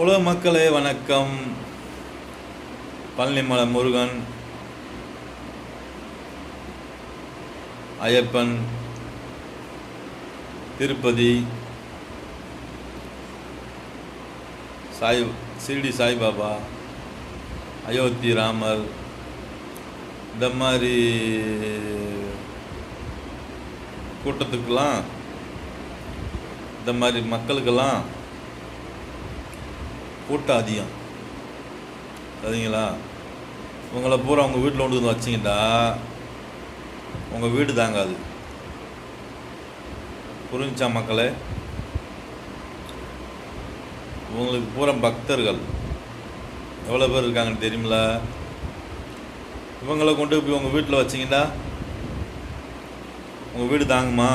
உலக மக்களே வணக்கம். பழனிமலை முருகன், ஐயப்பன், திருப்பதி, ஷிரடி சாய்பாபா, அயோத்தி ராமர், இந்த மாதிரி கூட்டத்துக்கெல்லாம், இந்த மாதிரி மக்களுக்கெல்லாம் கூட்டம் அதிகம். சரிங்களா? உங்களை பூரா உங்கள் வீட்டில் கொண்டு வந்து வச்சிங்கட்டா உங்கள் வீடு தாங்காது. புரிஞ்சா மக்களே? உங்களுக்கு பூரா பக்தர்கள் எவ்வளோ பேர் இருக்காங்கன்னு தெரியுமில்ல? இவங்களை கொண்டு போய் உங்கள் வீட்டில் வச்சிங்கட்டா உங்கள் வீடு தாங்குமா?